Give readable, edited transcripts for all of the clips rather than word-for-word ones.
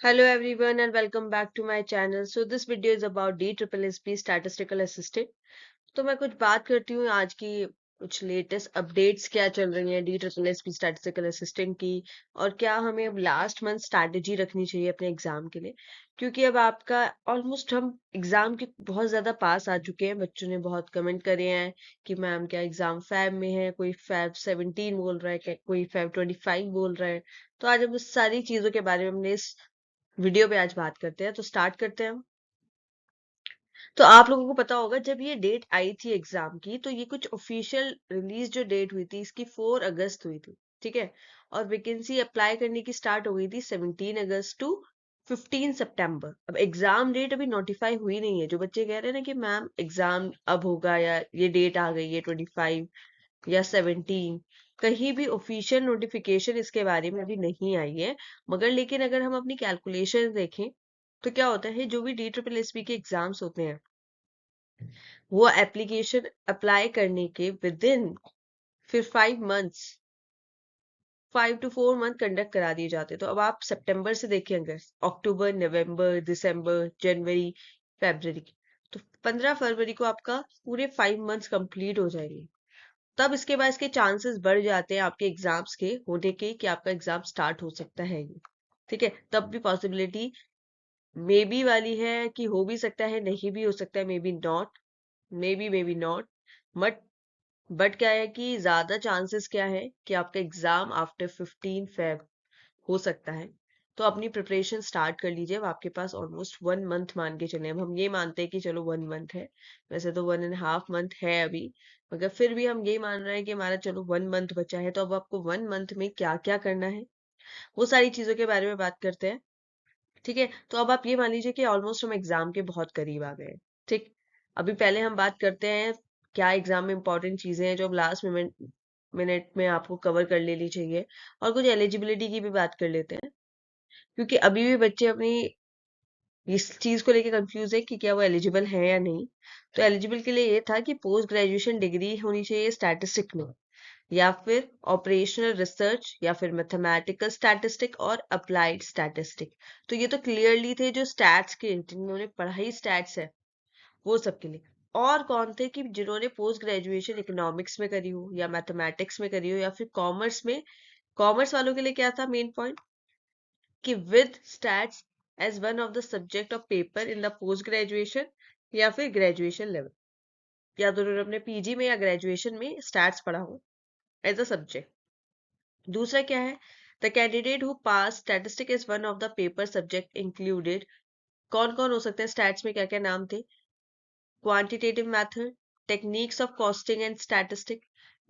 Hello everyone and welcome back to my channel. So this video is about DSSSB Statistical Assistant. तो मैं कुछ बात करती हूँ आज की कुछ लेटेस्ट अपडेट्स क्या चल रही हैं DSSSB स्टैटिस्टिकल असिस्टेंट की और क्या हमें अब लास्ट मंथ स्ट्रैटेजी रखनी चाहिए अपने एग्जाम के लिए क्योंकि अब आपका ऑलमोस्ट हम एग्जाम के बहुत ज्यादा पास आ चुके हैं। बच्चों ने बहुत कमेंट करे हैं कि मैम क्या एग्जाम फैब में है, कोई फैब 17 बोल रहा है, कोई फैब 25 बोल रहा है। तो आज हम इस सारी चीजों के बारे में हमने इस वीडियो पे आज बात करते हैं। तो स्टार्ट करते हैं हम। तो आप लोगों को पता होगा जब ये डेट आई थी एग्जाम की तो ये कुछ ऑफिशियल रिलीज जो डेट हुई थी इसकी 4 अगस्त हुई थी। ठीक है। और वैकेंसी अप्लाई करने की स्टार्ट हो गई थी 17 अगस्त टू 15 सितंबर। अब एग्जाम डेट अभी नोटिफाई हुई नहीं है। जो बच्चे कह रहे हैं ना कि मैम एग्जाम अब होगा या ये डेट आ गई है 25 या 17, कहीं भी ऑफिशियल नोटिफिकेशन इसके बारे में अभी नहीं आई है। मगर लेकिन अगर हम अपनी कैलकुलेशन देखें तो क्या होता है, जो भी DSSSB के एग्जाम्स होते हैं वो एप्लीकेशन अप्लाई करने के विद इन फिर 5 मंथ्स 5 to 4 मंथ कंडक्ट करा दिए जाते हैं। तो अब आप सितंबर से देखिए, अगर अक्टूबर, नवंबर, दिसंबर, जनवरी, फरवरी, तो 15 फरवरी को आपका पूरे 5 मंथ्स कंप्लीट हो जाएंगे। तब इसके बाद इसके चांसेस बढ़ जाते हैं आपके एग्जाम्स के होने के कि आपका एग्जाम स्टार्ट हो सकता है ये। ठीक है। तब भी पॉसिबिलिटी मे बी वाली है कि हो भी सकता है, नहीं भी हो सकता है, may be not, may be not. But क्या है कि ज्यादा चांसेस क्या है कि आपका एग्जाम आफ्टर 15 फेब हो सकता है। तो अपनी प्रिपरेशन स्टार्ट कर लीजिए। अब आपके पास ऑलमोस्ट 1 मंथ मान के चले। अब हम ये मानते हैं कि चलो 1 मंथ है, वैसे तो 1.5 मंथ है अभी, मगर फिर भी हम ये मान रहे हैं कि हमारा चलो 1 मंथ बचा है। तो अब आपको 1 मंथ में क्या क्या करना है वो सारी चीजों के बारे में बात करते हैं। ठीक है। तो अब आप ये मान लीजिए कि ऑलमोस्ट हम एग्जाम के बहुत करीब आ गए हैं। ठीक। अभी पहले हम बात करते हैं क्या एग्जाम में इंपॉर्टेंट चीजें हैं जो अब लास्ट मिनट में आपको कवर कर लेनी चाहिए, और कुछ एलिजिबिलिटी की भी बात कर लेते हैं क्योंकि अभी भी बच्चे अपनी इस चीज को लेके कंफ्यूज है कि क्या वो एलिजिबल है या नहीं। तो एलिजिबल के लिए ये था कि पोस्ट ग्रेजुएशन डिग्री होनी चाहिए स्टैटिस्टिक में, या फिर ऑपरेशनल रिसर्च, या फिर मैथमेटिकल स्टैटिस्टिक और अप्लाइड स्टैटिस्टिक। तो ये तो क्लियरली थे जो स्टैट्स के, जिन्होंने पढ़ाई स्टैट्स है वो सबके लिए। और कौन थे कि जिन्होंने पोस्ट ग्रेजुएशन इकोनॉमिक्स में करी हो या मैथमेटिक्स में करी हो या फिर कॉमर्स में। कॉमर्स वालों के लिए क्या था मेन पॉइंट कि with stats as one of the subject of paper in the post graduation या फिर ग्रेजुएशन लेवल, या तो उन्होंने अपने पीजी में या ग्रेजुएशन में स्टैट्स पढ़ा हो एज अ सब्जेक्ट। दूसरा क्या है, the candidate who pass statistic is one of the paper subject included. कौन कौन हो सकते हैं स्टैट्स में, क्या क्या नाम थे? Quantitative method, techniques of costing and statistic,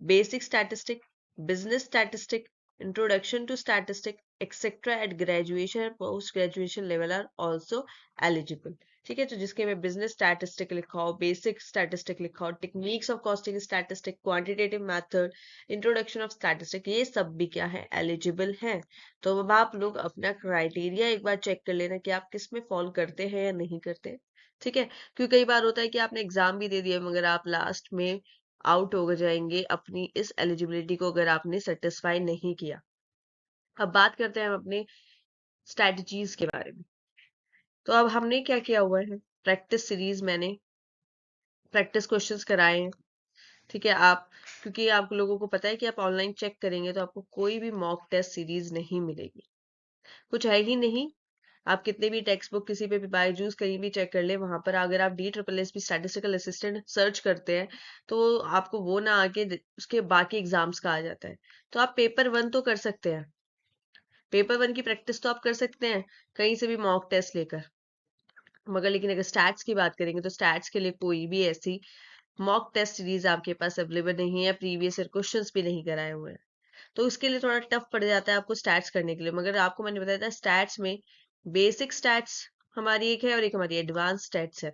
basic statistic, business statistic, introduction to statistic etcetera at graduation and post graduation level are also eligible. ठीक है। तो जिसके में बिजनेस स्टैटिस्टिक लिखा हो, बेसिक स्टैटिस्टिक लिखा हो, techniques of costing statistic, quantitative method, introduction of statistic, ये सब भी क्या है, एलिजिबल है। तो अब आप लोग अपना क्राइटेरिया एक बार चेक कर लेना कि आप किस में फॉलो करते हैं या नहीं करते। ठीक है। क्योंकि कई बार होता है कि आपने एग्जाम भी दे दिया मगर आप लास्ट में आउट हो जाएंगे अपनी इस एलिजिबिलिटी को अगर आपने सेटिस्फाई नहीं किया। अब बात करते हैं हम अपने स्ट्रेटजीज के बारे में। तो अब हमने क्या किया हुआ है, प्रैक्टिस सीरीज मैंने प्रैक्टिस क्वेश्चंस कराए हैं। ठीक है। आप, क्योंकि आप लोगों को पता है कि आप ऑनलाइन चेक करेंगे तो आपको कोई भी मॉक टेस्ट सीरीज नहीं मिलेगी, कुछ है ही नहीं। आप कितने भी टेक्स्ट बुक किसी पे भी बायजूस कहीं भी चेक कर ले, वहां पर अगर आप DSSSB स्टैटिस्टिकल असिस्टेंट सर्च करते हैं तो आपको वो ना आके उसके बाकी एग्जाम्स का आ जाता है। तो आप पेपर 1 तो कर सकते हैं, पेपर 1 की प्रैक्टिस तो आप कर सकते हैं कहीं से भी मॉक टेस्ट लेकर। मगर लेकिन अगर स्टैट्स की बात करेंगे तो स्टैट्स के लिए कोई भी ऐसी मॉक टेस्ट सीरीज आपके पास अवेलेबल नहीं है, प्रीवियस ईयर क्वेश्चंस भी नहीं कराए हुए हैं। तो उसके लिए थोड़ा टफ पड़ जाता है आपको स्टैट्स करने के लिए। मगर आपको मैंने बताया था स्टैट्स में बेसिक स्टैट्स हमारी एक है और एक हमारी एडवांस स्टैट्स है।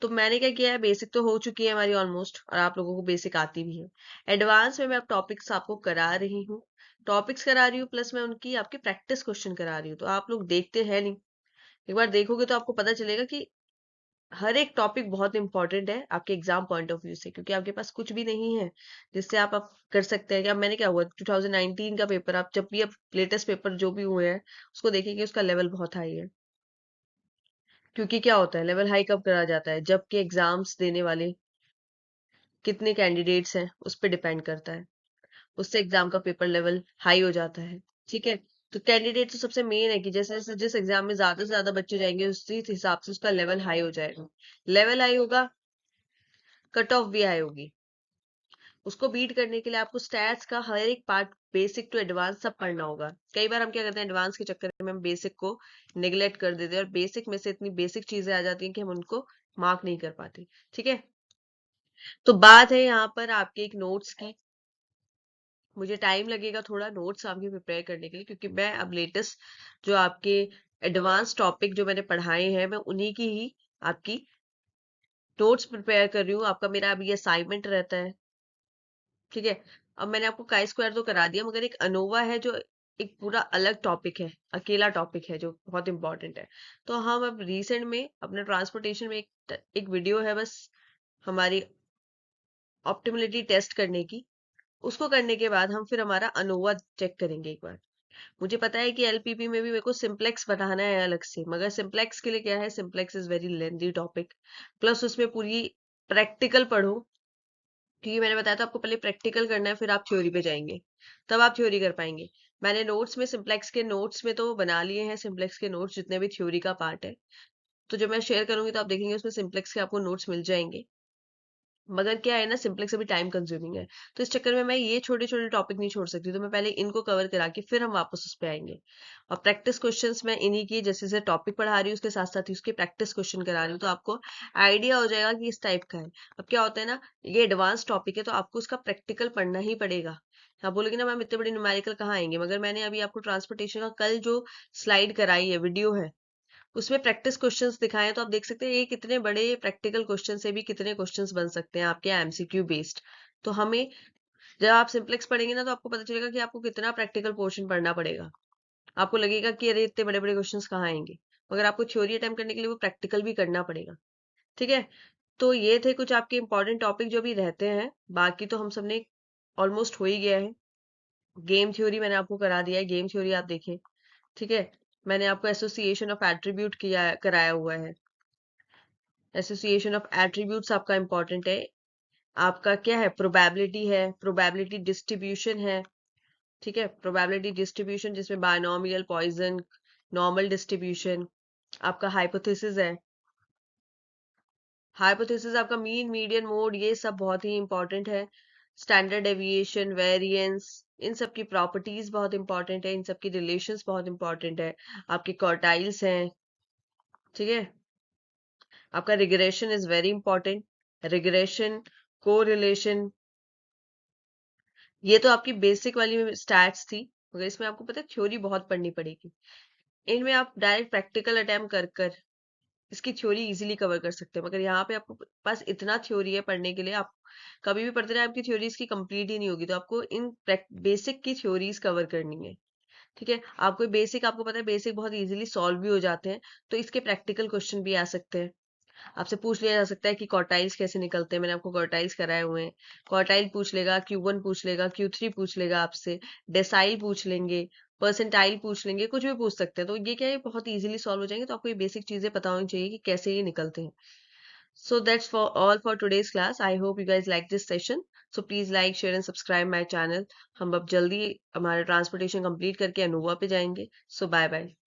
तो मैंने क्या किया है, बेसिक तो हो चुकी है हमारी ऑलमोस्ट और आप लोगों को बेसिक आती भी है। एडवांस में मैं अब टॉपिक्स आपको करा रही हूँ, टॉपिक्स करा रही हूँ प्लस मैं उनकी आपकी प्रैक्टिस क्वेश्चन करा रही हूँ। तो आप लोग देखते हैं नहीं, एक बार देखोगे तो आपको पता चलेगा कि हर एक टॉपिक बहुत इंपॉर्टेंट है आपके एग्जाम पॉइंट ऑफ व्यू से, क्योंकि आपके पास कुछ भी नहीं है जिससे आप कर सकते हैं कि अब मैंने क्या हुआ 2019 का पेपर, आप जब भी अब लेटेस्ट पेपर जो भी हुए हैं उसको देखेंगे, उसका लेवल बहुत हाई है। क्योंकि क्या होता है, लेवल हाई कब करा जाता है, जबकि एग्जाम्स देने वाले कितने कैंडिडेट्स हैं उस पर डिपेंड करता है, उससे एग्जाम का पेपर लेवल हाई हो जाता है। ठीक है, तो कैंडिडेट तो सबसे मेन है कि जैसे जैसे जिस एग्जाम में ज्यादा से ज्यादा बच्चे जाएंगे उसी हिसाब से उसका लेवल हाई हो जाएगा। लेवल हाई होगा, कट ऑफ भी हाई होगी। उसको बीट करने के लिए आपको स्टैट्स का हर एक पार्ट बेसिक टू एडवांस सब पढ़ना होगा। कई बार हम क्या करते हैं, एडवांस के चक्कर में हम बेसिक को निगलेक्ट कर देते हैं और बेसिक में से इतनी बेसिक चीजें आ जाती हैं कि हम उनको मार्क नहीं कर पाते। ठीक है, तो बात है यहाँ पर आपके एक नोट्स की। मुझे टाइम लगेगा थोड़ा नोट्स आपके प्रिपेयर करने के लिए, क्योंकि मैं अब लेटेस्ट जो आपके एडवांस टॉपिक जो मैंने पढ़ाए हैं मैं उन्हीं की ही आपकी नोट्स प्रिपेयर कर रही हूँ। आपका मेरा अभी असाइनमेंट रहता है। ठीक है, अब मैंने आपको काई स्क्वायर तो करा दिया, मगर एक अनोवा है जो एक पूरा अलग टॉपिक है, अकेला टॉपिक है जो बहुत इंपॉर्टेंट है। तो हम अब रिसेंट में अपने ट्रांसपोर्टेशन में एक वीडियो है बस हमारी ऑप्टिमलिटी टेस्ट करने की। उसको करने के बाद हम फिर हमारा अनोवा चेक करेंगे एक बार। मुझे पता है कि एलपीपी में भी मेरे को सिंप्लेक्स बनाना है अलग से, मगर सिंप्लेक्स के लिए क्या है, simplex is very lengthy topic, plus उसमें पूरी प्रैक्टिकल पढ़ो। क्योंकि मैंने बताया था आपको पहले प्रैक्टिकल करना है फिर आप थ्योरी पे जाएंगे, तब आप थ्योरी कर पाएंगे। मैंने नोट्स में सिंप्लेक्स के नोट्स में तो बना लिए हैं, सिंप्लेक्स के नोट्स जितने भी थ्योरी का पार्ट है, तो जब मैं शेयर करूंगी तो आप देखेंगे उसमें सिंप्लेक्स के आपको नोट्स मिल जाएंगे। मगर क्या है ना, सिंप्लेक्स अभी टाइम कंज्यूमिंग है, तो इस चक्कर में मैं ये छोटे छोटे टॉपिक नहीं छोड़ सकती, तो मैं पहले इनको कवर करा के फिर हम वापस उस पे आएंगे। और प्रैक्टिस क्वेश्चंस मैं इन्हीं की जैसे जैसे टॉपिक पढ़ा रही हूँ उसके साथ साथ ही उसके प्रैक्टिस क्वेश्चन करा रही हूँ, तो आपको आइडिया हो जाएगा कि इस टाइप का है। अब क्या होता है ना, ये एडवांस टॉपिक है तो आपको उसका प्रैक्टिकल पढ़ना ही पड़ेगा। आप बोलोगे ना मैम इतने बड़े न्यूमेरिकल कहाँ आएंगे, मगर मैंने अभी आपको ट्रांसपोर्टेशन का कल जो स्लाइड कराई है, वीडियो है, उसमें प्रैक्टिस क्वेश्चंस दिखाए हैं, तो आप देख सकते हैं ये कितने बड़े प्रैक्टिकल क्वेश्चन से भी कितने क्वेश्चंस बन सकते हैं आपके एमसीक्यू बेस्ड। तो हमें जब आप सिंप्लेक्स पढ़ेंगे ना तो आपको पता चलेगा कि आपको कितना प्रैक्टिकल पोर्शन पढ़ना पड़ेगा। आपको लगेगा कि अरे इतने बड़े बड़े क्वेश्चंस कहाँ आएंगे, मगर आपको थ्योरी अटेम्प्ट करने के लिए वो प्रैक्टिकल भी करना पड़ेगा। ठीक है, तो ये थे कुछ आपके इंपॉर्टेंट टॉपिक जो भी रहते हैं, बाकी तो हम सबने ऑलमोस्ट हो ही गया है। गेम थ्योरी मैंने आपको करा दिया है, गेम थ्योरी आप देखें। ठीक है, मैंने आपको एसोसिएशन ऑफ एट्रीब्यूट किया कराया हुआ है। एसोसिएशन ऑफ एट्रीब्यूट्स आपका इंपॉर्टेंट है। आपका क्या है, प्रोबेबिलिटी है, प्रोबेबिलिटी डिस्ट्रीब्यूशन है। ठीक है, प्रोबेबिलिटी डिस्ट्रीब्यूशन जिसमें बायनोमियल, पॉइजन, नॉर्मल डिस्ट्रीब्यूशन। आपका हाइपोथेसिस है, हाइपोथेसिस आपका मीन मीडियन मोड, ये सब बहुत ही इंपॉर्टेंट है। स्टैंडर्ड डेविएशन, वेरिएंस, इन सब की प्रॉपर्टीज बहुत इंपॉर्टेंट है, इन सब की रिलेशंस बहुत इंपॉर्टेंट है। आपके क्वार्टाइल्स हैं। ठीक है, आपका regression is very important, regression, correlation, ये तो आपकी बेसिक वाली स्टैट्स थी, मगर इसमें आपको पता है थ्योरी बहुत पढ़नी पड़ेगी। इनमें आप डायरेक्ट प्रैक्टिकल अटेम्प्ट कर कर इसकी थ्योरी इजीली कवर कर सकते हैं, मगर यहाँ पे आपको पास इतना थ्योरी है पढ़ने के लिए, आप कभी भी पढ़ते रहे आपकी थ्योरीज की कंप्लीट ही नहीं होगी, तो आपको इन बेसिक की थ्योरीज कवर करनी है। ठीक है, आपको बेसिक, आपको पता है बेसिक बहुत इजीली सॉल्व भी हो जाते हैं, तो इसके प्रैक्टिकल क्वेश्चन भी आ सकते हैं। आपसे पूछ लिया जा सकता है कि क्वार्टाइल्स कैसे निकलते हैं, मैंने आपको क्वार्टाइल्स कराए हुए हैं। क्वार्टाइल पूछ लेगा, Q1 पूछ लेगा, Q3 पूछ लेगा आपसे, डेसाइल पूछ लेंगे, परसेंटाइल पूछ लेंगे, कुछ भी पूछ सकते हैं। तो ये क्या है, बहुत इजीली सॉल्व हो जाएंगे, तो आपको ये बेसिक चीजें पता होनी चाहिए कि कैसे ये निकलते हैं। So that's for all for today's class. I hope you guys like this session. So please like, share and subscribe my channel. हम अब जल्दी हमारा ट्रांसपोर्टेशन कंप्लीट करके अनोवा पे जाएंगे। So bye bye.